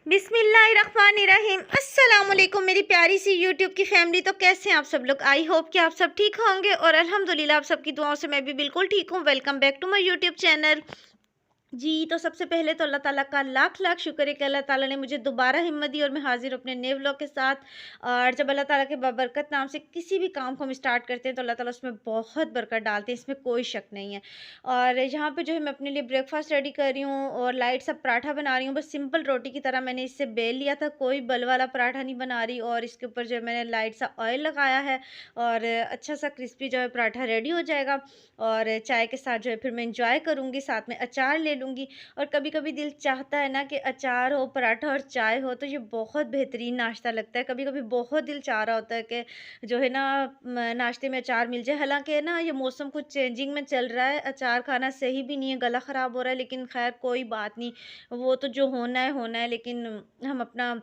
बिस्मिल्लाहिर्रहमानिर्रहीम। अस्सलाम वालेकुम मेरी प्यारी सी यूट्यूब की फैमिली। तो कैसे हैं आप सब लोग? आई होप कि आप सब ठीक होंगे और अल्हम्दुलिल्लाह आप सबकी दुआओं से मैं भी बिल्कुल ठीक हूँ। Welcome back to my YouTube channel. जी, तो सबसे पहले तो अल्लाह ताला का लाख लाख शुक्र है कि अल्लाह ताला ने मुझे दोबारा हिम्मत दी और मैं हाजिर हूँ अपने नए व्लॉग के साथ। और जब अल्लाह ताला के बाबरकत नाम से किसी भी काम को हम स्टार्ट करते हैं तो अल्लाह ताला उसमें बहुत बरकत डालते हैं, इसमें कोई शक नहीं है। और यहाँ पे जो है मैं अपने लिए ब्रेकफास्ट रेडी कर रही हूँ और लाइट सा पराठा बना रही हूँ, बस सिंपल रोटी की तरह मैंने इससे बेल लिया था, कोई बल वाला पराठा नहीं बना रही। और इसके ऊपर जो है मैंने लाइट सा ऑयल लगाया है और अच्छा सा क्रिस्पी जो है पराठा रेडी हो जाएगा। और चाय के साथ जो है फिर मैं इंजॉय करूँगी, साथ में अचार ले लूँगी। और कभी-कभी दिल चाहता है ना कि अचार हो, पराठा और चाय हो तो ये बहुत बेहतरीन नाश्ता लगता है। कभी-कभी बहुत दिल चाह रहा होता है कि जो है ना नाश्ते में अचार मिल जाए। हालाँकि ना ये मौसम कुछ चेंजिंग में चल रहा है, अचार खाना सही भी नहीं है, गला ख़राब हो रहा है, लेकिन ख़ैर कोई बात नहीं, वो तो जो होना है। लेकिन हम अपना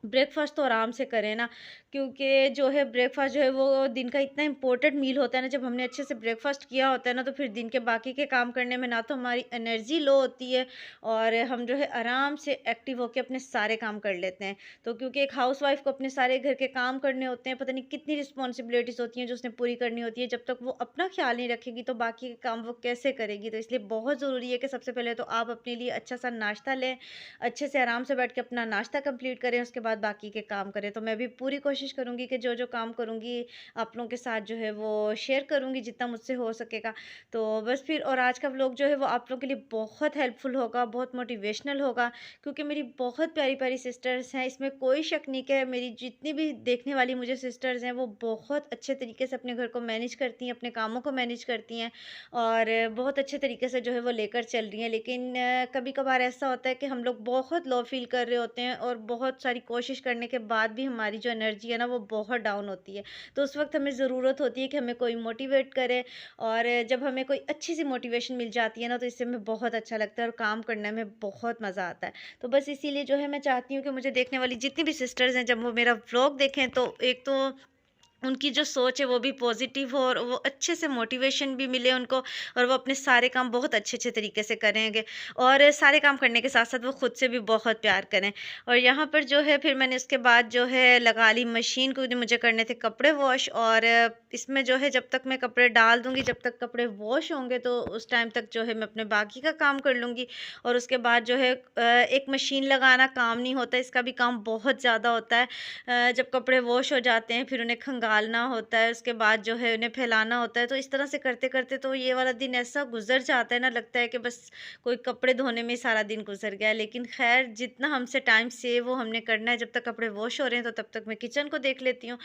ब्रेकफ़ास्ट तो आराम से करें ना, क्योंकि जो है ब्रेकफ़ास्ट जो है वो दिन का इतना इम्पोर्टेंट मील होता है ना, जब हमने अच्छे से ब्रेकफ़ास्ट किया होता है ना, तो फिर दिन के बाकी के काम करने में ना तो हमारी एनर्जी लो होती है और हम जो है आराम से एक्टिव होके अपने सारे काम कर लेते हैं। तो क्योंकि एक हाउसवाइफ़ को अपने सारे घर के काम करने होते हैं, पता नहीं कितनी रिस्पॉन्सिबिलिटीज़ होती हैं जो उसने पूरी करनी होती है। जब तक वो अपना ख़्याल नहीं रखेगी तो बाकी के काम वो कैसे करेगी? तो इसलिए बहुत ज़रूरी है कि सबसे पहले तो आप अपने लिए अच्छा-सा नाश्ता लें, अच्छे से आराम से बैठ के अपना नाश्ता कंप्लीट करें, उसके बाद बाकी के काम करें। तो मैं भी पूरी कोशिश करूँगी कि जो-जो काम करूँगी, आप लोगों के साथ जो है वो शेयर करूँगी जितना मुझसे हो सकेगा। तो बस फिर और आज का व्लॉग जो है वो आप लोगों के लिए बहुत हेल्पफुल होगा, बहुत मोटिवेशनल होगा, क्योंकि मेरी बहुत प्यारी-प्यारी सिस्टर्स हैं, इसमें कोई शक नहीं कि मेरी जितनी भी देखने वाली मुझे सिस्टर्स हैं, वो बहुत अच्छे तरीके से अपने घर को मैनेज करती हैं, अपने कामों को मैनेज करती हैं और बहुत अच्छे तरीके से जो है वो लेकर चल रही हैं। लेकिन कभी-कभार ऐसा होता है कि हम लोग बहुत लो फ़ील कर रहे होते हैं और बहुत सारी कोशिश करने के बाद भी हमारी जो एनर्जी है ना वो बहुत डाउन होती है। तो उस वक़्त हमें ज़रूरत होती है कि हमें कोई मोटिवेट करे और जब हमें कोई अच्छी-सी मोटिवेशन मिल जाती है ना तो इससे हमें बहुत अच्छा लगता है और काम करने में बहुत मज़ा आता है। तो बस इसीलिए जो है मैं चाहती हूँ कि मुझे देखने वाली जितनी भी सिस्टर्स हैं, जब वो मेरा व्लॉग देखें तो एक तो उनकी जो सोच है वो भी पॉजिटिव हो और वो अच्छे से मोटिवेशन भी मिले उनको और वो अपने सारे काम बहुत अच्छे-अच्छे तरीके से करेंगे और सारे काम करने के साथ-साथ वो खुद से भी बहुत प्यार करें। और यहाँ पर जो है फिर मैंने उसके बाद जो है लगा ली मशीन, क्योंकि मुझे करने थे कपड़े वॉश। और इसमें जो है जब तक मैं कपड़े डाल दूँगी, जब तक कपड़े वॉश होंगे तो उस टाइम तक जो है मैं अपने बाकी का काम कर लूँगी। और उसके बाद जो है एक मशीन लगाना काम नहीं होता, इसका भी काम बहुत ज़्यादा होता है। जब कपड़े वॉश हो जाते हैं फिर उन्हें खंगालना होता है, उसके बाद जो है उन्हें फैलाना होता है। तो इस तरह से करते-करते तो ये वाला दिन ऐसा गुज़र जाता है ना, लगता है कि बस कोई कपड़े धोने में ही सारा दिन गुज़र गया है। लेकिन ख़ैर जितना हमसे टाइम सेव हो हमने करना है, जब तक कपड़े वॉश हो रहे हैं तो तब तक मैं किचन को देख लेती हूँ।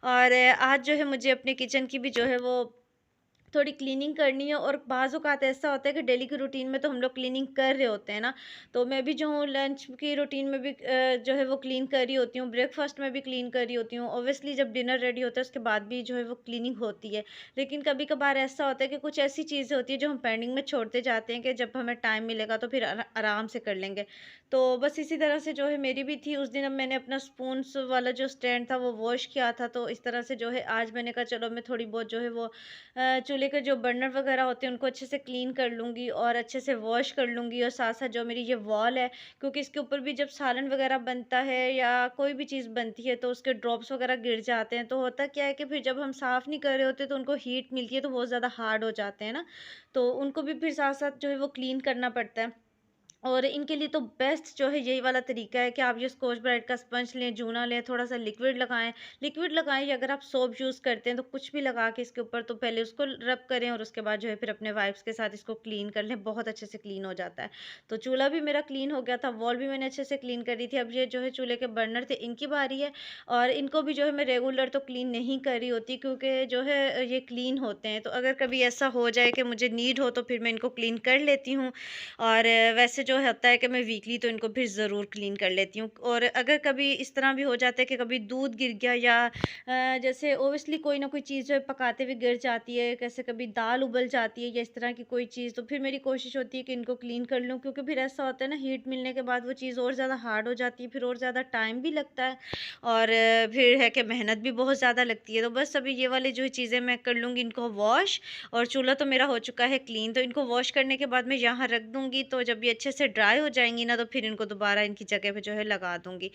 और आज जो है मुझे अपने किचन की भी जो है वो थोड़ी क्लीनिंग करनी है। और बाज़ औक़ात ऐसा होता है कि डेली की रूटीन में तो हम लोग क्लीनिंग कर रहे होते हैं ना, तो मैं भी जो हूँ लंच की रूटीन में भी जो है वो क्लीन कर रही होती हूँ, ब्रेकफ़ास्ट में भी क्लीन कर रही होती हूँ। ऑब्वियसली जब डिनर रेडी होता है उसके बाद भी जो है वो क्लीनिंग होती है। लेकिन कभी-कभार ऐसा होता है कि कुछ ऐसी चीज़ें होती हैं जो हम पेंडिंग में छोड़ते जाते हैं कि जब हमें टाइम मिलेगा तो फिर आराम से कर लेंगे। तो बस इसी तरह से जो है मेरी भी थी, उस दिन अब मैंने अपना स्पून्स वाला जो स्टैंड था वो वॉश किया था। तो इस तरह से जो है आज मैंने कहा चलो मैं थोड़ी बहुत जो है वो चूल्हे के जो बर्नर वगैरह होते हैं उनको अच्छे से क्लीन कर लूँगी और अच्छे से वॉश कर लूँगी। और साथ-साथ जो मेरी ये वॉल है, क्योंकि इसके ऊपर भी जब सालन वगैरह बनता है या कोई भी चीज़ बनती है तो उसके ड्रॉप्स वगैरह गिर जाते हैं। तो होता क्या है कि फिर जब हम साफ़ नहीं कर रहे होते तो उनको हीट मिलती है तो बहुत ज़्यादा हार्ड हो जाते हैं ना, तो उनको भी फिर साथ-साथ जो है वो क्लीन करना पड़ता है। और इनके लिए तो बेस्ट जो है यही वाला तरीका है कि आप ये स्कॉच ब्राइट का स्पंज लें, जूना लें, थोड़ा-सा लिक्विड लगाएँ। लिक्विड लगाएँ या अगर आप सोप यूज़ करते हैं तो कुछ भी लगा के इसके ऊपर तो पहले उसको रब करें और उसके बाद जो है फिर अपने वाइप्स के साथ इसको क्लीन कर लें, बहुत अच्छे से क्लीन हो जाता है। तो चूल्हा भी मेरा क्लीन हो गया था, वॉल भी मैंने अच्छे से क्लीन कर दी थी। अब ये जो है चूल्हे के बर्नर थे इनकी बारी है और इनको भी जो है मैं रेगुलर तो क्लीन नहीं कर रही होती, क्योंकि जो है ये क्लीन होते हैं। तो अगर कभी ऐसा हो जाए कि मुझे नीड हो तो फिर मैं इनको क्लीन कर लेती हूँ। और वैसे जो होता है कि मैं वीकली तो इनको फिर ज़रूर क्लीन कर लेती हूँ। और अगर कभी इस तरह भी हो जाता है कि कभी दूध गिर गया या जैसे ओबियसली कोई ना कोई चीज़ जो है पकाते हुए गिर जाती है, कैसे कभी दाल उबल जाती है या इस तरह की कोई चीज़, तो फिर मेरी कोशिश होती है कि इनको क्लीन कर लूँ, क्योंकि फिर ऐसा होता है ना हीट मिलने के बाद वो चीज़ और ज़्यादा हार्ड हो जाती है, फिर और ज़्यादा टाइम भी लगता है और फिर है कि मेहनत भी बहुत ज़्यादा लगती है। तो बस अभी ये वाली जो चीज़ें मैं कर लूँगी इनको वॉश। और चूल्हा तो मेरा हो चुका है क्लीन, तो इनको वॉश करने के बाद मैं यहाँ रख दूँगी। तो जब ये अच्छे से ड्राई हो जाएंगी ना, तो फिर इनको दोबारा इनकी जगह पे जो है लगा दूँगी।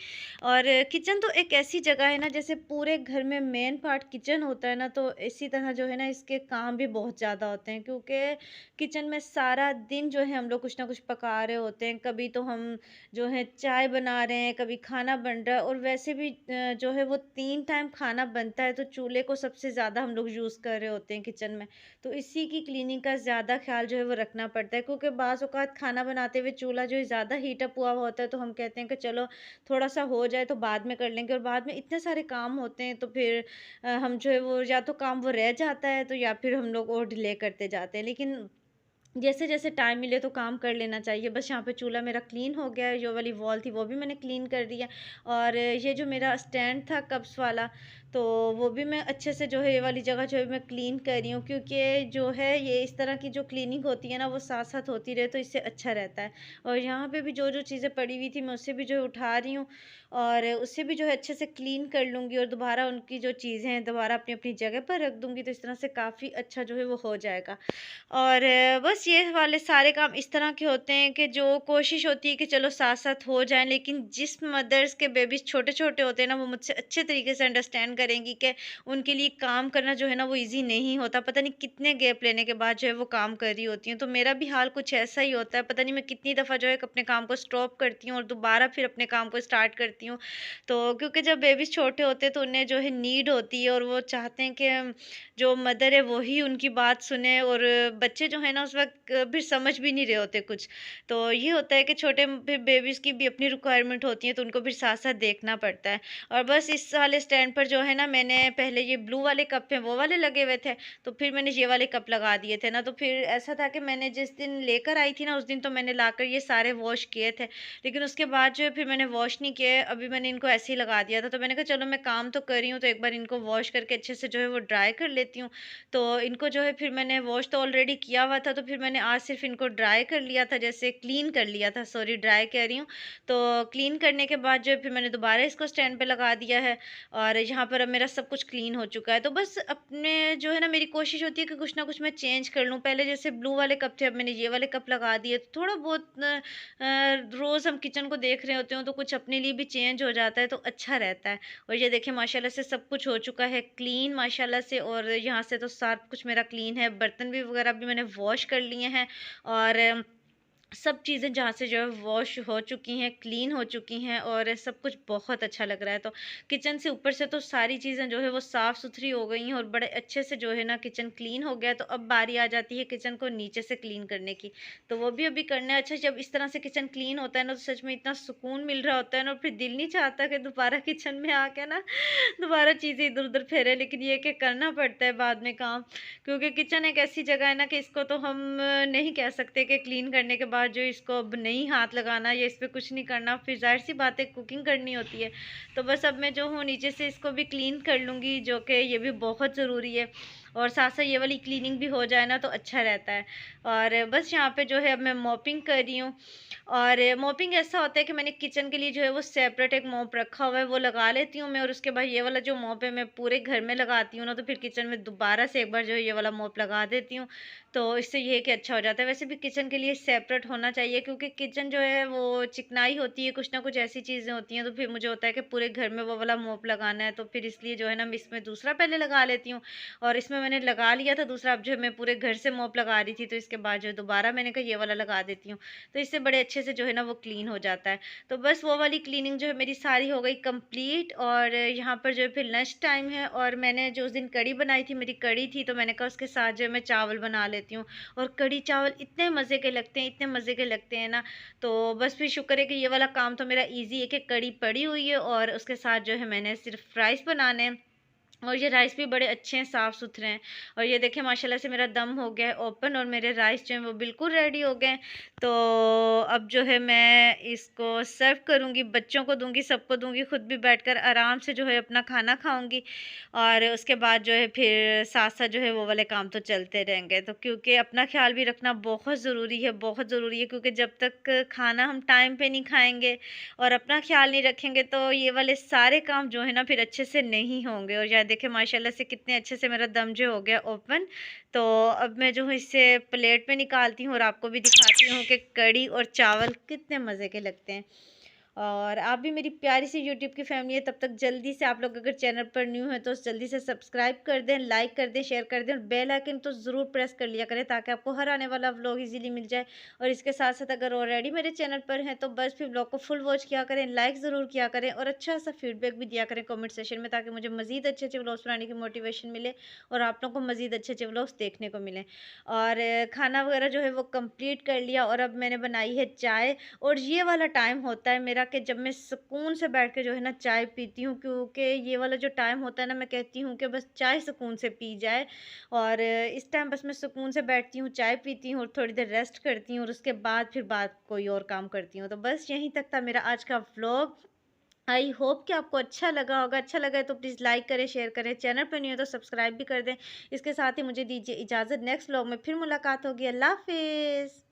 और किचन तो एक ऐसी जगह है ना, जैसे पूरे घर में मेन पार्ट किचन होता है ना, तो इसी तरह जो है ना इसके काम भी बहुत ज़्यादा होते हैं, क्योंकि किचन में सारा दिन जो है हम लोग कुछ ना कुछ पका रहे होते हैं। कभी तो हम जो है चाय बना रहे हैं, कभी खाना बन रहा है, और वैसे भी जो है वो 3 टाइम खाना बनता है, तो चूल्हे को सबसे ज़्यादा हम लोग यूज़ कर रहे होते हैं किचन में। तो इसी की क्लीनिंग का ज़्यादा ख़्याल जो है वो रखना पड़ता है, क्योंकि बाज़ औक़ात खाना बनाते हुए चूल्हा जो है ज़्यादा हीट अप हुआ हुआ होता है, तो हम कहते हैं कि चलो थोड़ा-सा हो जाए तो बाद में कर लेंगे, और बाद में इतने सारे काम होते हैं, तो फिर हम जो है वो या तो काम वो रह जाता है, तो या फिर हम लोग और डिले करते जाते हैं। लेकिन जैसे-जैसे टाइम मिले तो काम कर लेना चाहिए। बस यहाँ पे चूल्हा मेरा क्लीन हो गया है, जो वाली वॉल थी वो भी मैंने क्लीन कर दिया। और ये जो मेरा स्टैंड था कप्स वाला, तो वो भी मैं अच्छे से जो है ये वाली जगह जो है मैं क्लीन कर रही हूँ, क्योंकि जो है ये इस तरह की जो क्लीनिंग होती है ना, वो साथ-साथ होती रहे तो इससे अच्छा रहता है। और यहाँ पे भी जो-जो चीज़ें पड़ी हुई थी मैं उससे भी जो है उठा रही हूँ, और उससे भी जो है अच्छे से क्लीन कर लूँगी, और दोबारा उनकी जो चीज़ें हैं दोबारा अपनी-अपनी जगह पर रख दूँगी, तो इस तरह से काफ़ी अच्छा जो है वो हो जाएगा। और बस ये वाले सारे काम इस तरह के होते हैं कि जो कोशिश होती है कि चलो साथ-साथ हो जाएँ, लेकिन जिस मदर्स के बेबीज़ छोटे-छोटे होते हैं ना, वो मुझसे अच्छे तरीके से अंडरस्टैंड करेंगी कि उनके लिए काम करना जो है ना वो ईज़ी नहीं होता। पता नहीं कितने गैप लेने के बाद जो है वो काम कर रही होती हैं। तो मेरा भी हाल कुछ ऐसा ही होता है। पता नहीं मैं कितनी दफ़ा जो है अपने काम को स्टॉप करती हूँ और दोबारा फिर अपने काम को स्टार्ट करती हूँ। तो क्योंकि जब बेबीज़ छोटे होते हैं तो उन्हें जो है नीड होती है, और वो चाहते हैं कि जो मदर है वही उनकी बात सुने, और बच्चे जो है ना उस वक़्त फिर समझ भी नहीं रहे होते कुछ। तो ये होता है कि छोटे फिर बेबीज़ की भी अपनी रिक्वायरमेंट होती है, तो उनको फिर साथ-साथ देखना पड़ता है। और बस इस वाले स्टैंड पर जो है ना, मैंने पहले ये ब्लू वाले कप हैं वो वाले लगे हुए थे, तो फिर मैंने ये वाले कप लगा दिए थे ना, तो फिर ऐसा था कि मैंने जिस दिन लेकर आई थी ना, उस दिन तो मैंने लाकर ये सारे वॉश किए थे। लेकिन उसके बाद जो है फिर मैंने वॉश नहीं किए, अभी मैंने इनको ऐसे ही लगा दिया था। तो मैंने कहा चलो मैं काम तो कर रही हूँ, तो एक बार इनको वॉश करके अच्छे से जो है वो ड्राई कर लेती हूँ। तो इनको जो है फिर मैंने वॉश तो ऑलरेडी किया हुआ था, तो फिर मैंने आज सिर्फ़ इनको ड्राई कर लिया था, जैसे क्लीन कर लिया था, सॉरी ड्राई कह रही हूँ। तो क्लीन करने के बाद जो है फिर मैंने दोबारा इसको स्टैंड पे लगा दिया है, और यहाँ पर अब मेरा सब कुछ क्लीन हो चुका है। तो बस अपने जो है ना मेरी कोशिश होती है कि कुछ ना कुछ मैं चेंज कर लूँ। पहले जैसे ब्लू वाले कप थे, अब मैंने ये वाले कप लगा दिए। तो थोड़ा बहुत रोज़ हम किचन को देख रहे होते हो तो कुछ अपने लिए भी चेंज हो जाता है, तो अच्छा रहता है। और ये देखिए माशाल्लाह से सब कुछ हो चुका है क्लीन माशाल्लाह से, और यहाँ से तो सब कुछ मेरा क्लीन है। बर्तन भी वगैरह भी मैंने वॉश कर लिए हैं, और सब चीज़ें जहाँ से जो है वॉश हो चुकी हैं, क्लीन हो चुकी हैं, और सब कुछ बहुत अच्छा लग रहा है। तो किचन से ऊपर से तो सारी चीज़ें जो है वो साफ़-सुथरी हो गई हैं, और बड़े अच्छे से जो है ना किचन क्लीन हो गया है। तो अब बारी आ जाती है किचन को नीचे से क्लीन करने की, तो वो भी अभी करना है। अच्छा, जब इस तरह से किचन क्लीन होता है ना, तो सच में इतना सुकून मिल रहा होता है ना, और फिर दिल नहीं चाहता कि दोबारा किचन में आके ना दोबारा चीज़ें इधर-उधर फेरें, लेकिन ये है कि करना पड़ता है बाद में काम। क्योंकि किचन एक ऐसी जगह है ना कि इसको तो हम नहीं कह सकते कि क्लीन करने के बाद जो इसको अब नहीं हाथ लगाना या इस पे कुछ नहीं करना, फिर ज़ाहिर-सी बात है कुकिंग करनी होती है। तो बस अब मैं जो हूँ नीचे से इसको भी क्लीन कर लूँगी, जो कि ये भी बहुत ज़रूरी है, और साथ-साथ ये वाली क्लीनिंग भी हो जाए ना तो अच्छा रहता है। और बस यहाँ पे जो है अब मैं मॉपिंग कर रही हूँ, और मॉपिंग ऐसा होता है कि मैंने किचन के लिए जो है वो सेपरेट एक मॉप रखा हुआ है, वो लगा लेती हूँ मैं, और उसके बाद ये वाला जो मॉप है मैं पूरे घर में लगाती हूँ ना, तो फिर किचन में दोबारा से एक बार जो है ये वाला मॉप लगा देती हूँ। तो इससे ये है कि अच्छा हो जाता है। वैसे भी किचन के लिए सेपरेट होना चाहिए, क्योंकि किचन जो है वो चिकनाई होती है, कुछ ना कुछ ऐसी चीज़ें होती हैं, तो फिर मुझे होता है कि पूरे घर में वो वाला मॉप लगाना है, तो फिर इसलिए जो है ना मैं इसमें दूसरा पहले लगा लेती हूँ, और इसमें मैंने लगा लिया था दूसरा, अब जो है मैं पूरे घर से मॉप लगा रही थी, तो इसके बाद जो है दोबारा मैंने कहा ये वाला लगा देती हूँ। तो इससे बड़े अच्छे से जो है ना वो क्लीन हो जाता है। तो बस वो वाली क्लीनिंग जो है मेरी सारी हो गई कंप्लीट, और यहाँ पर जो है फिर लंच टाइम है, और मैंने जो उस दिन कढ़ी बनाई थी, मेरी कढ़ी थी, तो मैंने कहा उसके साथ जो है मैं चावल बना लेती हूँ, और कढ़ी चावल इतने मज़े के लगते हैं, इतने मज़े के लगते हैं ना। तो बस फिर शुक्र है कि ये वाला काम तो मेरा ईज़ी है कि कढ़ी पड़ी हुई है, और उसके साथ जो है मैंने सिर्फ़ राइस बनाने हैं। और ये राइस भी बड़े अच्छे हैं, साफ़-सुथरे हैं, और ये देखिए माशाल्लाह से मेरा दम हो गया है ओपन, और मेरे राइस जो हैं वो बिल्कुल रेडी हो गए हैं। तो अब जो है मैं इसको सर्व करूँगी, बच्चों को दूँगी, सबको दूँगी, खुद भी बैठकर आराम से जो है अपना खाना खाऊँगी, और उसके बाद जो है फिर साथ-साथ जो है वो वाले काम तो चलते रहेंगे। तो क्योंकि अपना ख़्याल भी रखना बहुत ज़रूरी है, बहुत ज़रूरी है, क्योंकि जब तक खाना हम टाइम पे नहीं खाएँगे और अपना ख़्याल नहीं रखेंगे, तो ये वाले सारे काम जो है ना फिर अच्छे से नहीं होंगे, और या देखें माशाल्लाह से कितने अच्छे से मेरा दम जो हो गया ओपन। तो अब मैं जो हूँ इसे प्लेट में निकालती हूँ और आपको भी दिखाती हूँ कि कढ़ी और चावल कितने मज़े के लगते हैं। और आप भी मेरी प्यारी सी यूट्यूब की फैमिली है, तब तक जल्दी से आप लोग अगर चैनल पर न्यू है तो जल्दी से सब्सक्राइब कर दें, लाइक कर दें, शेयर कर दें और बेल आइकन तो ज़रूर प्रेस कर लिया करें ताकि आपको हर आने वाला व्लॉग इजीली मिल जाए। और इसके साथ साथ अगर ऑलरेडी मेरे चैनल पर हैं तो बस फिर व्लॉग को फुल वॉच किया करें, लाइक ज़रूर किया करें और अच्छा सा फीडबैक भी दिया करें कमेंट सेशन में, ताकि मुझे मज़ीद अच्छे अच्छे व्लॉग्स बनाने की मोटिवेशन मिले और आप लोग को मज़ीद अच्छे अच्छे व्लॉग्स देखने को मिलें। और खाना वगैरह जो है वो कंप्लीट कर लिया और अब मैंने बनाई है चाय। और ये वाला टाइम होता है मेरा कि जब मैं सुकून से बैठ के जो है ना चाय पीती हूँ, क्योंकि ये वाला जो टाइम होता है ना, मैं कहती हूँ कि बस चाय सुकून से पी जाए। और इस टाइम बस मैं सुकून से बैठती हूँ, चाय पीती हूँ और थोड़ी देर रेस्ट करती हूँ और उसके बाद फिर बात कोई और काम करती हूँ। तो बस यहीं तक था मेरा आज का व्लॉग। आई होप कि आपको अच्छा लगा होगा। अच्छा लगा है तो प्लीज़ लाइक करें, शेयर करें, चैनल पर नहीं हो तो सब्सक्राइब भी कर दें। इसके साथ ही मुझे दीजिए इजाज़त, नेक्स्ट व्लॉग में फिर मुलाकात होगी। अल्लाह हाफ़िज़।